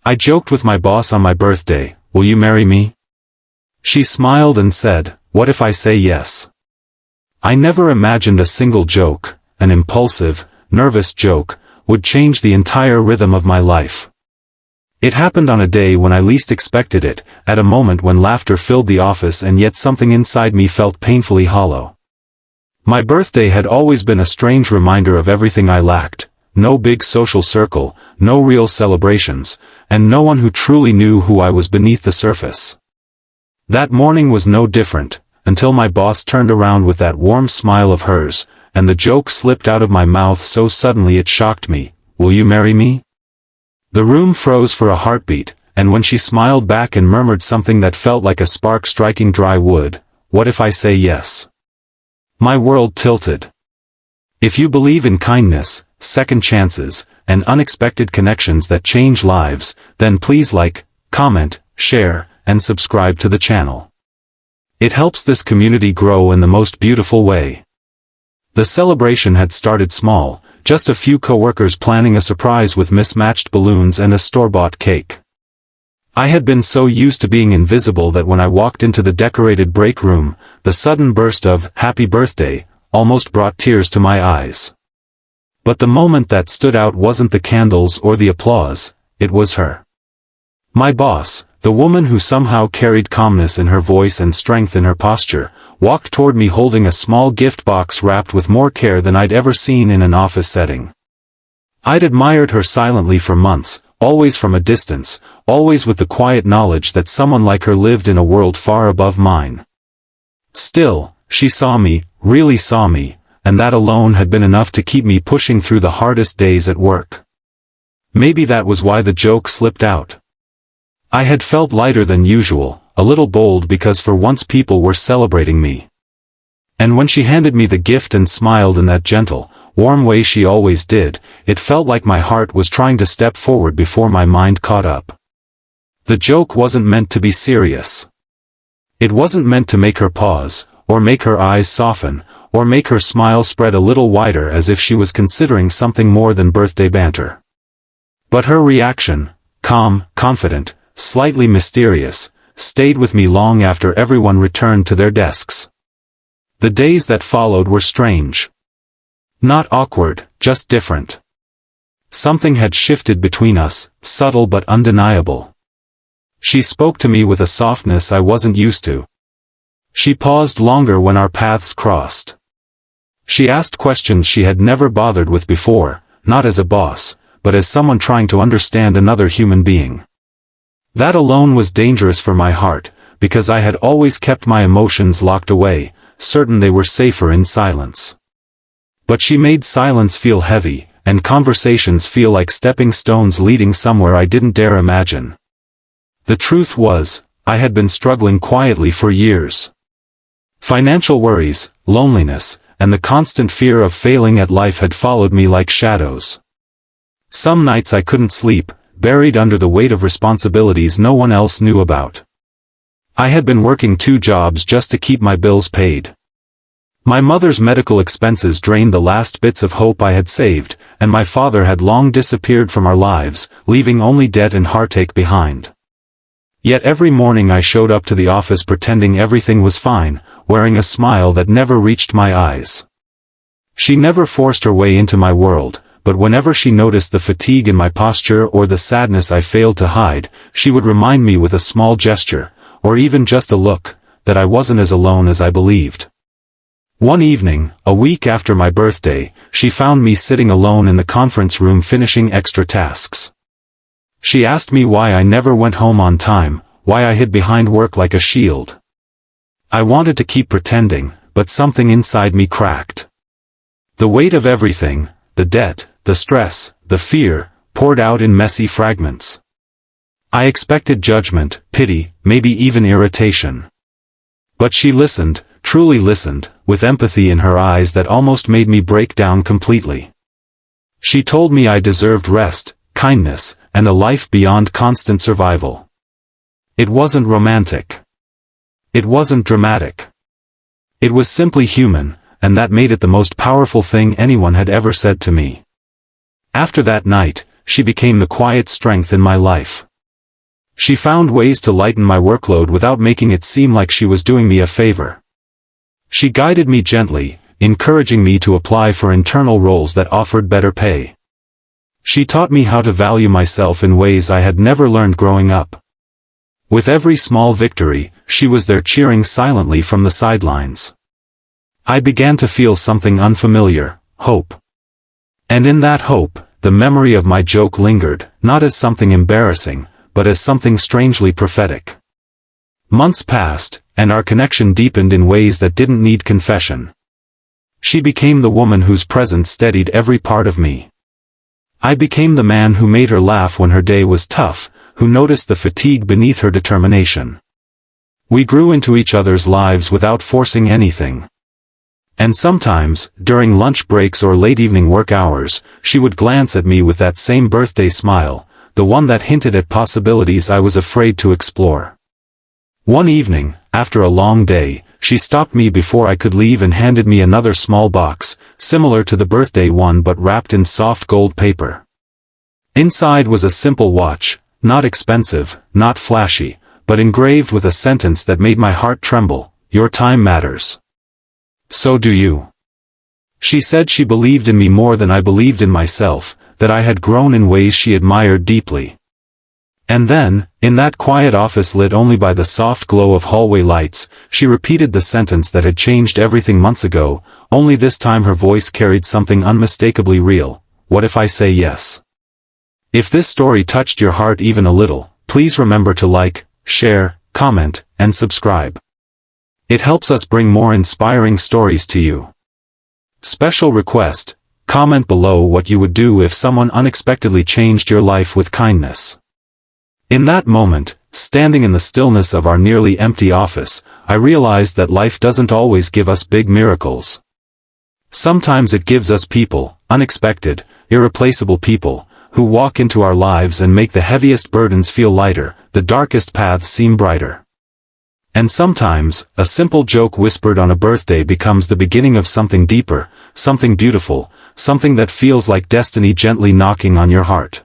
I joked with my boss on my birthday, "Will you marry me?" She smiled and said, "What if I say yes?" I never imagined a single joke, an impulsive, nervous joke, would change the entire rhythm of my life. It happened on a day when I least expected it, at a moment when laughter filled the office and yet something inside me felt painfully hollow. My birthday had always been a strange reminder of everything I lacked: no big social circle, no real celebrations, and no one who truly knew who I was beneath the surface. That morning was no different, until my boss turned around with that warm smile of hers, and the joke slipped out of my mouth so suddenly it shocked me. "Will you marry me?" The room froze for a heartbeat, and when she smiled back and murmured something that felt like a spark striking dry wood, "What if I say yes?" my world tilted. If you believe in kindness, second chances, and unexpected connections that change lives, then please like, comment, share, and subscribe to the channel. It helps this community grow in the most beautiful way. The celebration had started small, just a few coworkers planning a surprise with mismatched balloons and a store-bought cake. I had been so used to being invisible that when I walked into the decorated break room, the sudden burst of "Happy Birthday" almost brought tears to my eyes. But the moment that stood out wasn't the candles or the applause, it was her. My boss, the woman who somehow carried calmness in her voice and strength in her posture, walked toward me holding a small gift box wrapped with more care than I'd ever seen in an office setting. I'd admired her silently for months, always from a distance, always with the quiet knowledge that someone like her lived in a world far above mine. Still, she saw me, really saw me, and that alone had been enough to keep me pushing through the hardest days at work. Maybe that was why the joke slipped out. I had felt lighter than usual, a little bold because for once people were celebrating me. And when she handed me the gift and smiled in that gentle, warm way she always did, it felt like my heart was trying to step forward before my mind caught up. The joke wasn't meant to be serious. It wasn't meant to make her pause, or make her eyes soften, or make her smile spread a little wider as if she was considering something more than birthday banter. But her reaction, calm, confident, slightly mysterious, stayed with me long after everyone returned to their desks. The days that followed were strange. Not awkward, just different. Something had shifted between us, subtle but undeniable. She spoke to me with a softness I wasn't used to. She paused longer when our paths crossed. She asked questions she had never bothered with before, not as a boss, but as someone trying to understand another human being. That alone was dangerous for my heart, because I had always kept my emotions locked away, certain they were safer in silence. But she made silence feel heavy, and conversations feel like stepping stones leading somewhere I didn't dare imagine. The truth was, I had been struggling quietly for years. Financial worries, loneliness, and the constant fear of failing at life had followed me like shadows. Some nights I couldn't sleep, buried under the weight of responsibilities no one else knew about. I had been working 2 jobs just to keep my bills paid. My mother's medical expenses drained the last bits of hope I had saved, and my father had long disappeared from our lives, leaving only debt and heartache behind. Yet every morning I showed up to the office pretending everything was fine, wearing a smile that never reached my eyes. She never forced her way into my world, but whenever she noticed the fatigue in my posture or the sadness I failed to hide, she would remind me with a small gesture, or even just a look, that I wasn't as alone as I believed. One evening, a week after my birthday, she found me sitting alone in the conference room finishing extra tasks. She asked me why I never went home on time, why I hid behind work like a shield. I wanted to keep pretending, but something inside me cracked. The weight of everything, the debt, the stress, the fear, poured out in messy fragments. I expected judgment, pity, maybe even irritation. But she listened, truly listened, with empathy in her eyes that almost made me break down completely. She told me I deserved rest, kindness, and a life beyond constant survival. It wasn't romantic. It wasn't dramatic. It was simply human, and that made it the most powerful thing anyone had ever said to me. After that night, she became the quiet strength in my life. She found ways to lighten my workload without making it seem like she was doing me a favor. She guided me gently, encouraging me to apply for internal roles that offered better pay. She taught me how to value myself in ways I had never learned growing up. With every small victory, she was there cheering silently from the sidelines. I began to feel something unfamiliar, hope. And in that hope, the memory of my joke lingered, not as something embarrassing, but as something strangely prophetic. Months passed, and our connection deepened in ways that didn't need confession. She became the woman whose presence steadied every part of me. I became the man who made her laugh when her day was tough, who noticed the fatigue beneath her determination. We grew into each other's lives without forcing anything. And sometimes, during lunch breaks or late evening work hours, she would glance at me with that same birthday smile, the one that hinted at possibilities I was afraid to explore. One evening, after a long day, she stopped me before I could leave and handed me another small box, similar to the birthday one but wrapped in soft gold paper. Inside was a simple watch, not expensive, not flashy, but engraved with a sentence that made my heart tremble: "Your time matters. So do you." She said she believed in me more than I believed in myself, that I had grown in ways she admired deeply. And then, in that quiet office lit only by the soft glow of hallway lights, she repeated the sentence that had changed everything months ago, only this time her voice carried something unmistakably real: "What if I say yes?" If this story touched your heart even a little, please remember to like, share, comment, and subscribe. It helps us bring more inspiring stories to you. Special request: comment below what you would do if someone unexpectedly changed your life with kindness. In that moment, standing in the stillness of our nearly empty office, I realized that life doesn't always give us big miracles. Sometimes it gives us people, unexpected, irreplaceable people, who walk into our lives and make the heaviest burdens feel lighter, the darkest paths seem brighter. And sometimes, a simple joke whispered on a birthday becomes the beginning of something deeper, something beautiful, something that feels like destiny gently knocking on your heart.